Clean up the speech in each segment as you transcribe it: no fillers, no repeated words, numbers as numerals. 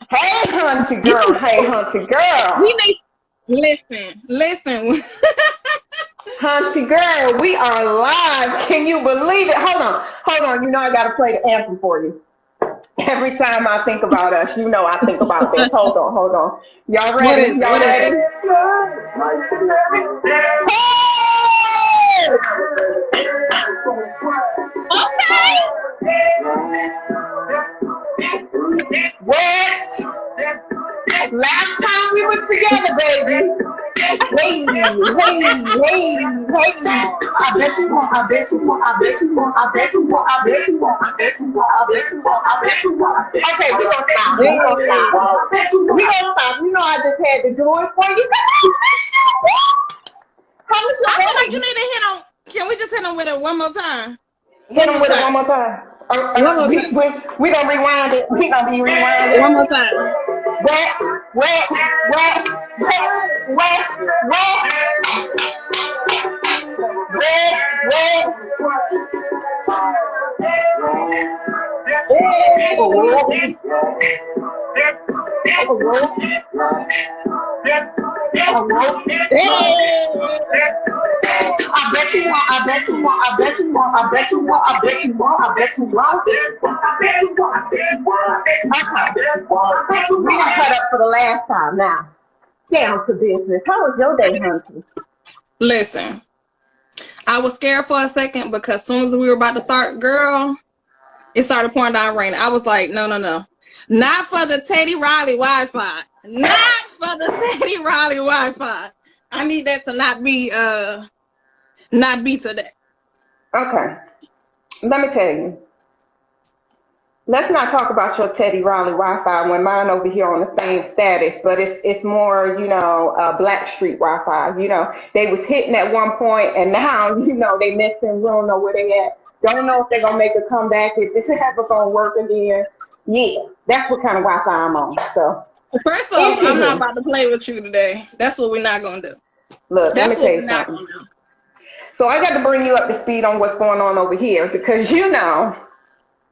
Hey, hunty girl. Hey, hunty girl. We need listen. Hunty girl, we are live. Can you believe it? Hold on. You know I gotta play the anthem for you. Every time I think about us, you know I think about this. Hold on. Y'all What ready? is Y'all it? ready? What? Last time we were together, baby. Hey. I bet you won't. Okay, we gonna stop. You know I just had to do it for you. How was I feel like your you day? need to hit on. Can we just hit on with it one more time? Hit him with it one more time. One more time. We gonna rewind it. We gonna be rewinded. One more time. Wet. We done cut up for the last time now. Down to business. How was your day, Hunter? Listen, I was scared for a second because as soon as we were about to start, girl, it started pouring down rain. I was like, no. Not for the Teddy Riley Wi-Fi. Not for the Teddy Riley Wi-Fi. I need that to not be today. Okay. Let me tell you. Let's not talk about your Teddy Riley Wi-Fi when mine over here on the same status, but it's more, Black Street Wi-Fi. You know, they was hitting at one point and now, they missing. We don't know where they at. Don't know if they're going to make a comeback, if this is ever going to work again. Yeah, that's what kind of Wi-Fi I'm on. So, first off, I'm not about to play with you today. That's what we're not going to do. Look, let me That's tell what you we're not something. going to do. So I got to bring you up to speed on what's going on over here because,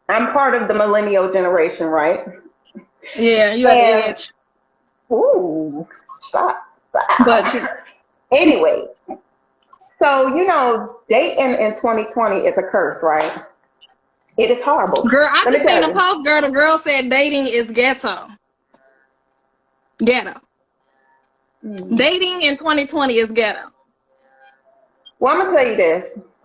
I'm part of the millennial generation, right? Yeah, you have the edge. Ooh, stop. But Anyway, so, dating in 2020 is a curse, right? It is horrible. Girl, I just seen a post, girl. The girl said dating is ghetto. Ghetto. Dating in 2020 is ghetto. Well, I'm going to tell you this.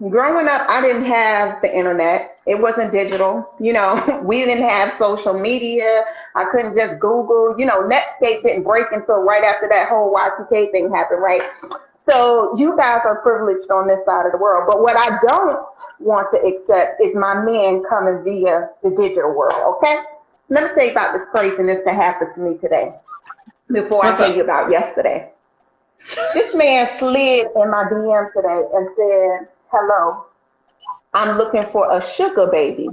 Growing up, I didn't have the internet. It wasn't digital. We didn't have social media. I couldn't just Google. Netscape didn't break until right after that whole Y2K thing happened, right? So you guys are privileged on this side of the world. But what I don't want to accept is my men coming via the digital world, okay? Let me tell you about this craziness that happened to me today before I tell you about yesterday. This man slid in my DM today and said, hello, I'm looking for a sugar baby.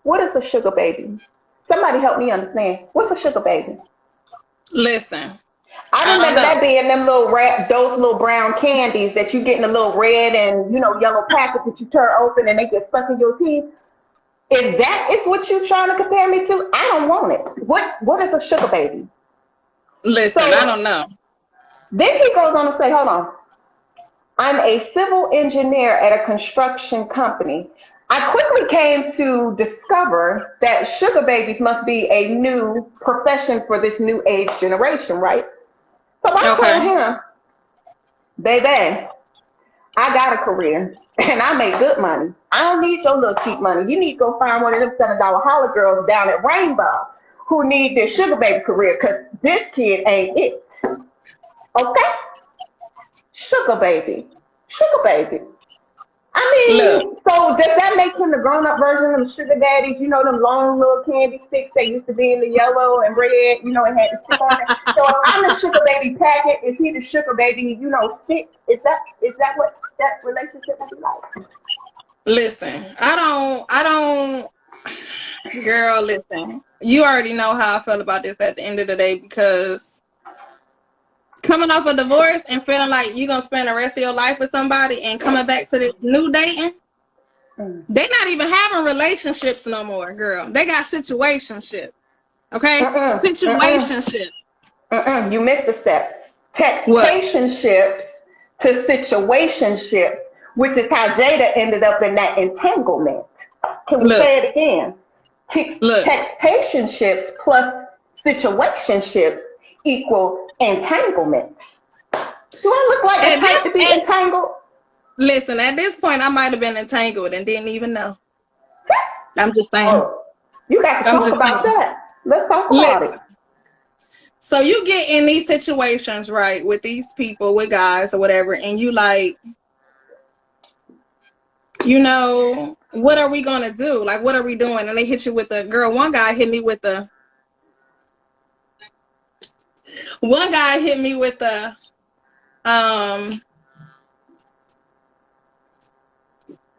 What is a sugar baby? Somebody help me understand. What's a sugar baby? Listen. I remember that being them those little brown candies that you get in a little red and, yellow packet that you turn open and they get stuck in your teeth. If that is what you're trying to compare me to, I don't want it. What is a sugar baby? Listen, I don't know. Then he goes on to say, hold on. I'm a civil engineer at a construction company. I quickly came to discover that sugar babies must be a new profession for this new age generation, right? So I told him, baby, I got a career and I make good money. I don't need your little cheap money. You need to go find one of them $7 holler girls down at Rainbow who need their sugar baby career because this kid ain't it. Okay? Sugar baby. I mean, so does that make him the grown-up version of the sugar daddies? Them long little candy sticks that used to be in the yellow and red, it had the stick on it. So if I'm the sugar baby packet, is he the sugar baby, stick? Is that what that relationship would be like? Listen, I don't, girl, listen. You already know how I felt about this at the end of the day because coming off a divorce and feeling like you're going to spend the rest of your life with somebody and coming back to this new dating, they're not even having relationships no more, girl. They got situationships. Okay? Situationship. You missed a step. What? Textationships to situationship, which is how Jada ended up in that entanglement. Can we Look. say it again? Look. Textationships plus situationships equal entanglements. Do I look like the type to be entangled? Listen, at this point, I might have been entangled and didn't even know. I'm just saying. Oh, you got to talk about that. Let's talk about it. So you get in these situations, right, with these people, with guys or whatever, and you like, you know, what are we going to do? Like, what are we doing? And they hit you with the, girl, one guy hit me with the,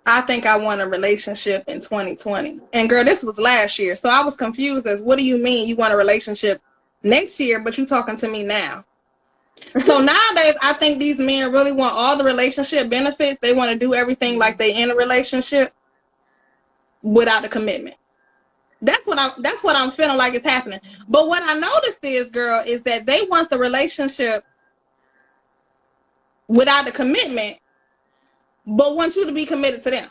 I think I want a relationship in 2020. And girl, this was last year. So I was confused as, what do you mean you want a relationship next year, but you talking to me now? So nowadays, I think these men really want all the relationship benefits. They want to do everything like they in a relationship without the commitment. That's what I'm feeling like is happening. But what I noticed is, girl, is that they want the relationship without the commitment, but want you to be committed to them.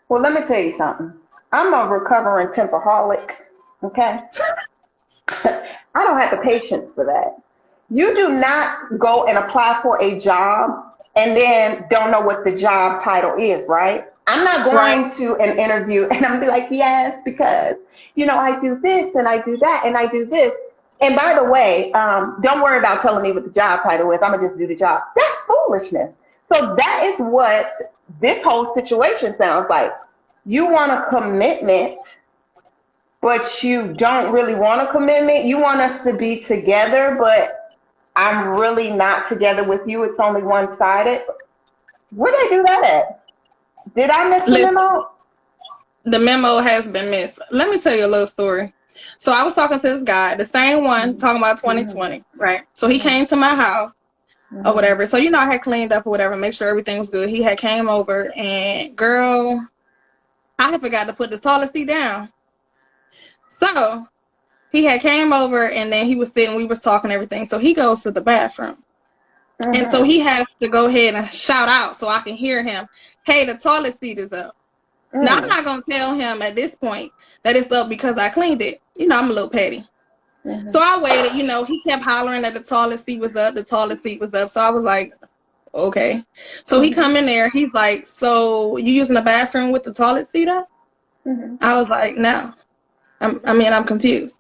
Well, let me tell you something. I'm a recovering temperaholic, okay? I don't have the patience for that. You do not go and apply for a job and then don't know what the job title is, right? I'm not going to an interview and I'm be like, yes, because, you know, I do this and I do that and I do this. And by the way, don't worry about telling me what the job title is. I'm going to just do the job. That's foolishness. So that is what this whole situation sounds like. You want a commitment, but you don't really want a commitment. You want us to be together, but I'm really not together with you. It's only one-sided. Where did I do that at? Did I miss the memo? The memo has been missed. Let me tell you a little story. So I was talking to this guy, the same one, talking about 2020, right? So he came to my house or whatever. So, you know, I had cleaned up or whatever, make sure everything was good. He had came over and, girl, I had forgot to put the toilet seat down. So he had came over and then he was sitting, we was talking everything. So he goes to the bathroom. And so he has to go ahead and shout out so I can hear him, hey, the toilet seat is up. Now, I'm not going to tell him at this point that it's up because I cleaned it. You know, I'm a little petty. So I waited, you know, he kept hollering that the toilet seat was up, the toilet seat was up. So I was like, okay. So he come in there, he's like, so you using the bathroom with the toilet seat up? I was like, no. I'm confused.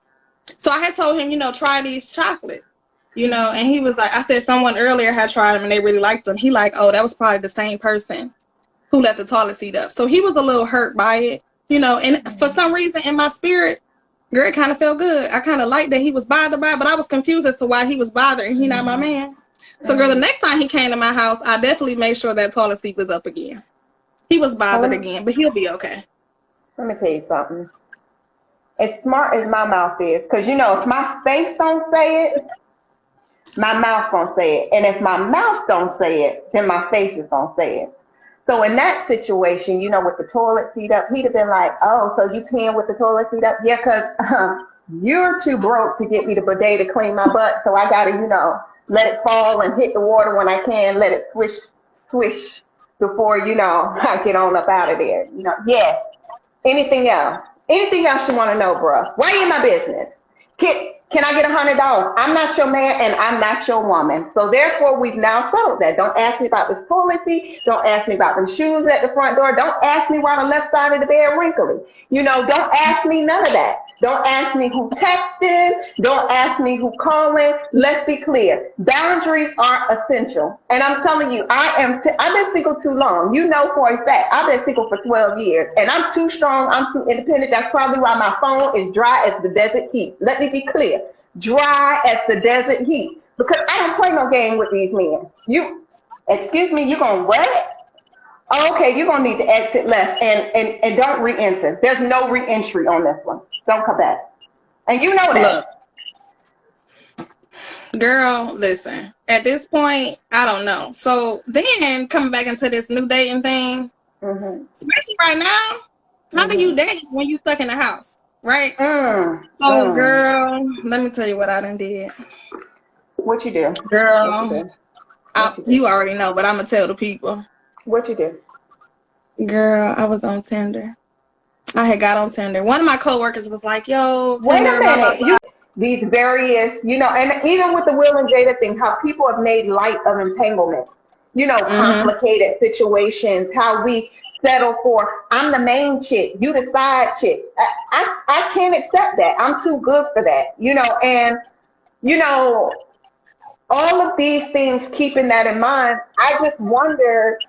So I had told him, you know, try these chocolates, you know, and he was like, I said someone earlier had tried them and they really liked them. He like, oh, that was probably the same person who left the toilet seat up. So he was a little hurt by it, you know, and for some reason in my spirit, girl, it kind of felt good. I kind of liked that he was bothered by it, but I was confused as to why he was bothered and he not my man. So girl, the next time he came to my house, I definitely made sure that toilet seat was up again. He was bothered again, but he'll be okay. Let me tell you something. As smart as my mouth is, because, you know, if my face don't say it, my mouth gonna say it. And if my mouth don't say it, then my face is gonna say it. So in that situation, you know, with the toilet seat up, he'd have been like, oh, so you peeing with the toilet seat up? Yeah, because you're too broke to get me the bidet to clean my butt, so I got to, you know, let it fall and hit the water when I can, let it swish before, you know, I get on up out of there. You know, yeah. Anything else? Anything else you want to know, bruh? Why are you in my business? Can I get $100? I'm not your man and I'm not your woman. So therefore, we've now settled that. Don't ask me about this toilet seat. Don't ask me about them shoes at the front door. Don't ask me why the left side of the bed wrinkly. You know, don't ask me none of that. Don't ask me who texted. Don't ask me who calling. Let's be clear. Boundaries are essential. And I'm telling you, I've been single too long. You know for a fact, I've been single for 12 years. And I'm too strong. I'm too independent. That's probably why my phone is dry as the desert heat. Let me be clear. Dry as the desert heat. Because I don't play no game with these men. Excuse me, you gonna what? Okay, you're gonna need to exit left and don't re-enter. There's no re-entry on this one. Don't come back. And you know that. Look, girl, listen. At this point, I don't know. So then coming back into this new dating thing, especially right now, how can you date when you stuck in the house? right? Mm, Oh, mm. girl, let me tell you what I done did. What you do? What you Girl, do? What you do? you already know, but I'm going to tell the people. What you do? Girl, I was on Tinder. I had got on Tinder. One of my coworkers was like, yo, Wait a Tinder, blah, blah, minute. blah. These various, and even with the Will and Jada thing, how people have made light of entanglement, Mm-hmm. complicated situations, how we settle for, I'm the main chick, you the side chick. I can't accept that. I'm too good for that, and, you know, all of these things, keeping that in mind, I just wonder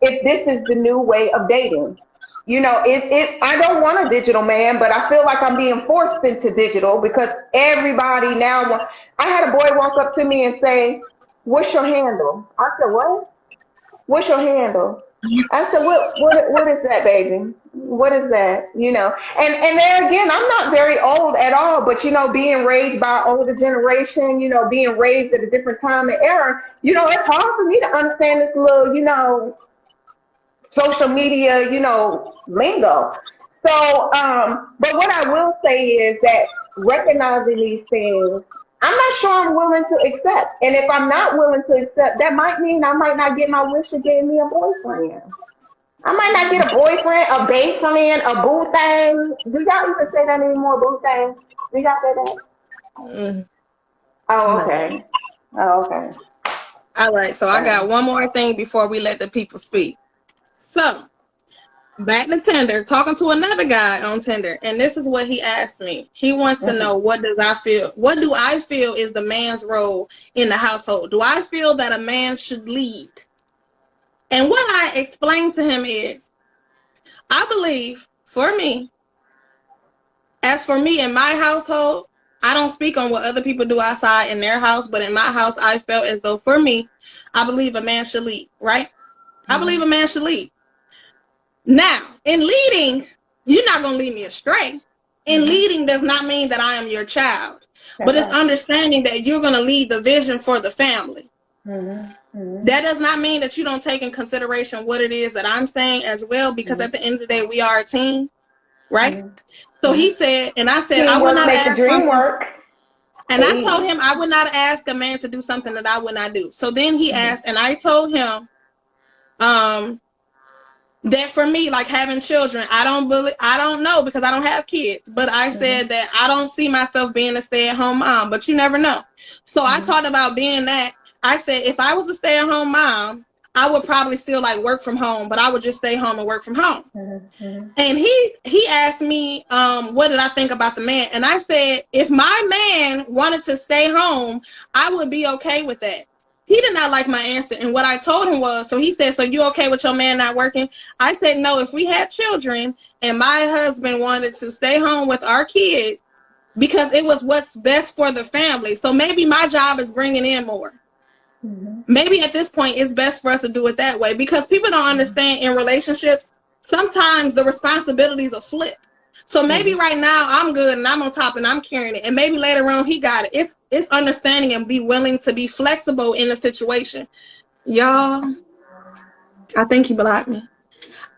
if this is the new way of dating. I don't want a digital man, but I feel like I'm being forced into digital because everybody now I had a boy walk up to me and say, "What's your handle?" I said, "What? What's your handle?" I said, what is that, baby? What is that? And there again, I'm not very old at all, but being raised by an older generation, being raised at a different time and era, it's hard for me to understand this little, social media, lingo. So, but what I will say is that recognizing these things, I'm not sure I'm willing to accept. And if I'm not willing to accept, that might mean I might not get my wish of getting me a boyfriend. I might not get a boyfriend, a bae friend, a boo thing. Do y'all even say that anymore, boo thing? Do y'all say that? Mm, Oh, no. okay. Oh, okay. All right, so I got Fine. one more thing before we let the people speak. So, back to Tinder, talking to another guy on Tinder, and this is what he asked me. He wants to Mm-hmm. know what do I feel is the man's role in the household? Do I feel that a man should lead? And what I explained to him is, I believe for me, as for me in my household, I don't speak on what other people do outside in their house, but in my house, I felt as though for me, I believe a man should lead, right? I believe a man should lead. Now, in leading, you're not going to lead me astray. In Mm-hmm. leading does not mean that I am your child, That's but it's right. understanding that you're going to lead the vision for the family. Mm-hmm. Mm-hmm. That does not mean that you don't take in consideration what it is that I'm saying as well, because Mm-hmm. at the end of the day, we are a team, right? Mm-hmm. So Mm-hmm. he said, and I said, I would Teamwork not make the ask dream something. work. And I Hey. told him I would not ask a man to do something that I would not do. So then he Mm-hmm. asked, and I told him, that for me, like having children, I don't know because I don't have kids, but I Mm-hmm. said that I don't see myself being a stay-at-home mom, but you never know. So I Mm-hmm. talked about being that. I said, if I was a stay-at-home mom, I would probably still like work from home, but I would just stay home and work from home. Mm-hmm. And he asked me, what did I think about the man? And I said, if my man wanted to stay home, I would be okay with that. He did not like my answer. And what I told him was, so he said, so you okay with your man not working? I said, no, if we had children and my husband wanted to stay home with our kid because it was what's best for the family. So maybe my job is bringing in more. Mm-hmm. Maybe at this point it's best for us to do it that way, because people don't understand in relationships, sometimes the responsibilities are flipped. So maybe Mm-hmm. right now I'm good and I'm on top and I'm carrying it, and maybe later on he got it. It's understanding and be willing to be flexible in the situation. Y'all, I think he blocked me.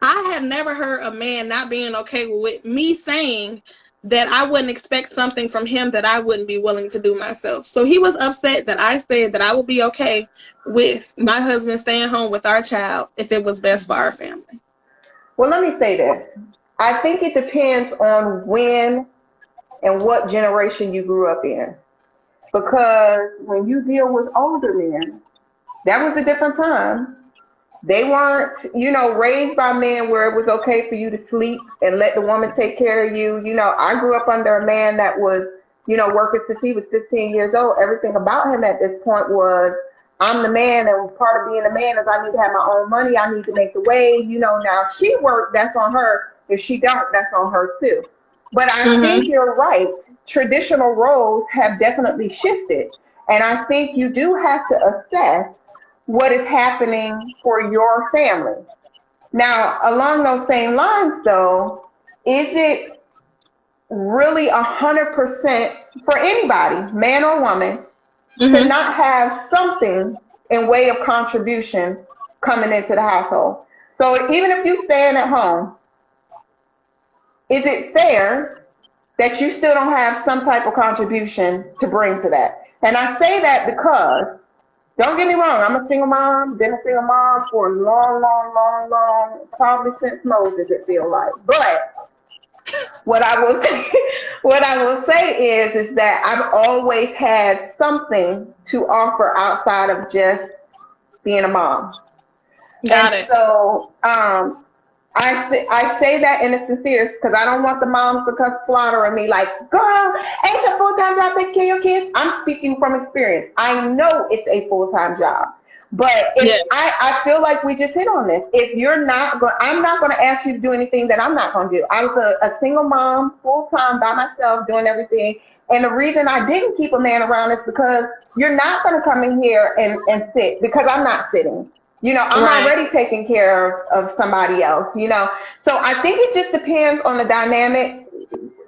I have never heard a man not being okay with me saying that I wouldn't expect something from him that I wouldn't be willing to do myself. So he was upset that I said that I would be okay with my husband staying home with our child if it was best for our family. Well, let me say this. I think it depends on when and what generation you grew up in. Because when you deal with older men, that was a different time. They weren't, raised by men where it was okay for you to sleep and let the woman take care of you. I grew up under a man that was, working since he was 15 years old. Everything about him at this point was, I'm the man, and part of being a man is I need to have my own money. I need to make the wage. Now if she worked, that's on her. If she don't, that's on her too. But I think Mm-hmm. you're right. Traditional roles have definitely shifted. And I think you do have to assess what is happening for your family. Now, along those same lines, though, is it really 100% for anybody, man or woman, to Mm-hmm. not have something in way of contribution coming into the household? So even if you're staying at home, is it fair that you still don't have some type of contribution to bring to that. And I say that because, don't get me wrong, I'm a single mom, been a single mom for a long, probably since Moses, it feels like. But what I will say, what I will say is that I've always had something to offer outside of just being a mom. Got it. So I say that in the sincerest because I don't want the moms to come slaughtering me like, girl, ain't a full-time job taking care of your kids? I'm speaking from experience. I know it's a full-time job. But I feel like we just hit on this. If you're not going, I'm not going to ask you to do anything that I'm not going to do. I was a single mom, full-time by myself, doing everything. And the reason I didn't keep a man around is because you're not going to come in here and sit, because I'm not sitting. You know, I'm already taking care of somebody else, you know. So I think it just depends on the dynamic,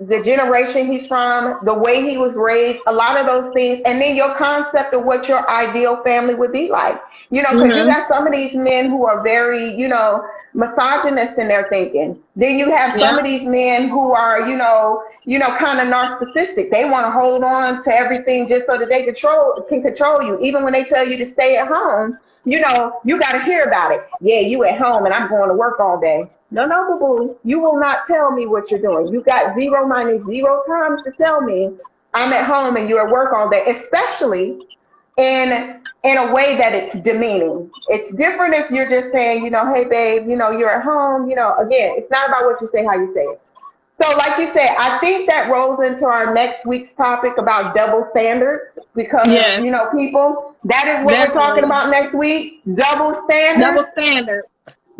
the generation he's from, the way he was raised, a lot of those things, and then your concept of what your ideal family would be like. You know, because you got some of these men who are very, you know, misogynist in their thinking. Then you have some of these men who are, you know, kind of narcissistic. They want to hold on to everything just so that they can control you. Even when they tell you to stay at home, you know, you got to hear about it. Yeah, you at home and I'm going to work all day. No, boo-boo. You will not tell me what you're doing. You got zero money, zero times to tell me I'm at home and you're at work all day, especially in a way that it's demeaning. It's different if you're just saying, you know, hey, babe, you know, you're at home. You know, again, it's not about what you say, how you say it. So like you said, I think that rolls into our next week's topic about double standards because, you know, people, that is what we're talking about next week, double standards. Double standards.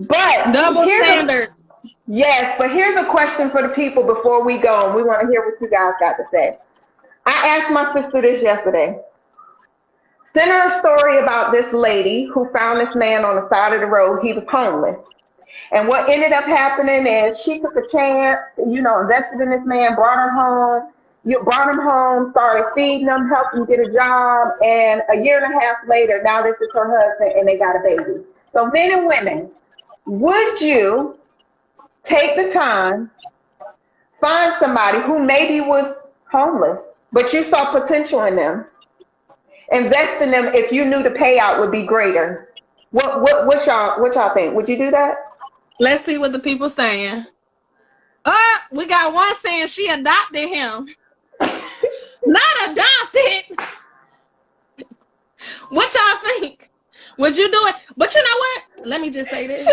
But double standards. Yes, but here's a question for the people before we go, and we want to hear what you guys got to say. I asked my sister this yesterday. Sent her a story about this lady who found this man on the side of the road. He was homeless. And what ended up happening is she took a chance, you know, invested in this man, brought him home, started feeding him, helped him get a job, and a year and a half later, now this is her husband, and they got a baby. So men and women, would you take the time, find somebody who maybe was homeless, but you saw potential in them, invest in them if you knew the payout would be greater? What y'all think? Would you do that? Let's see what the people saying. We got one saying she adopted him. Not adopted. What y'all think? Would you do it? But you know what? Let me just say this.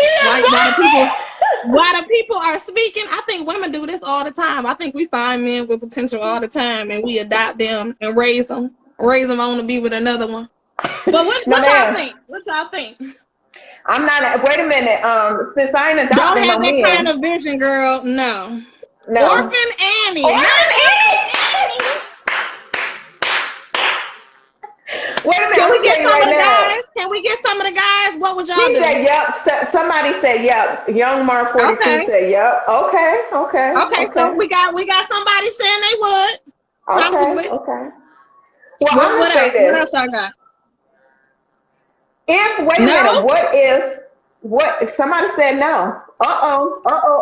While the people are speaking, I think women do this all the time. I think we find men with potential all the time and we adopt them and raise them on to be with another one. But what y'all think? What y'all think? I'm not. Wait a minute. Since I ain't adopting don't have no that men. kind of vision, girl. No. Orphan Annie. Wait a minute. Can we get some of the guys? Can we get some of the guys? What would y'all do? Said, yep. Somebody said yep. Young Mark 42 said yep. Okay. So we got somebody saying they would. Okay. Well, I'm gonna say this. What else I got? Wait a minute, what if somebody said no?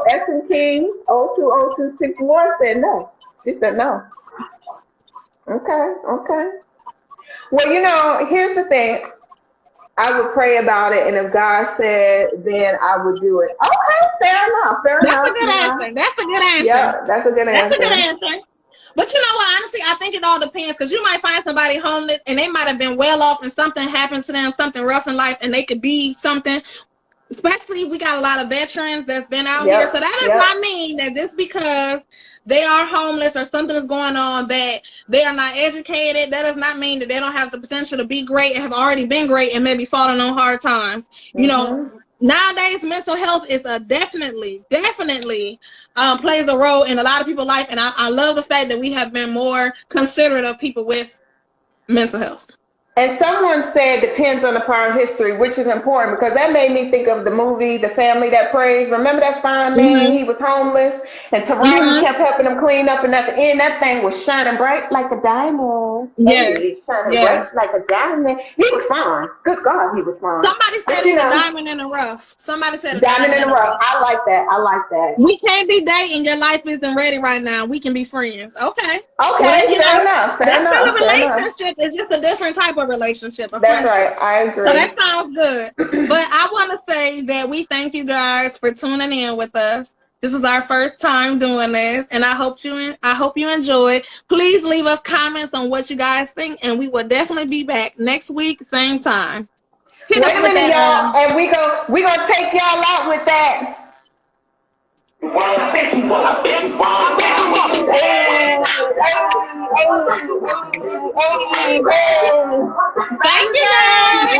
S&T 020261 said no. She said no. Okay. Well, you know, here's the thing. I would pray about it, and if God said, then I would do it. Okay, fair enough. That's a good answer. Yeah, that's a good answer. But you know what, honestly, I think it all depends, because you might find somebody homeless and they might have been well off and something happened to them, something rough in life, and they could be something. Especially, we got a lot of veterans that's been out here. So that does not mean that just because they are homeless or something is going on that they are not educated. That does not mean that they don't have the potential to be great and have already been great and maybe falling on hard times. You know, nowadays mental health is definitely plays a role in a lot of people's life. And I love the fact that we have been more considerate of people with mental health. And someone said depends on the prior history, which is important because that made me think of the movie The Family That Prays. Remember that fine man? Mhm. He was homeless and Taraji Mhm. kept helping him clean up, and at the end that thing was shining bright like a diamond. Yes. Hey, shining bright Yes. like a diamond. He was fine. Good God, he was fine. Somebody said But it was a diamond in the rough. Somebody said a diamond diamond in in the the rough. rough. I like that. I like that. We can't be dating. Your life isn't ready right now. We can be friends. Okay. Well, Okay, you fair know, enough. Fair that's still a enough. Fair enough. relationship. It's just a different type of relationship, a That's friendship. right. I So agree. that sounds good. But I want to say that we thank you guys for tuning in with us. This was our first time doing this, and I hope you enjoyed. Please leave us comments on what you guys think, and we will definitely be back next week, same time. Hit Wait us a with minute, that. y'all, and we gonna take y'all out with that. Thank you, guys.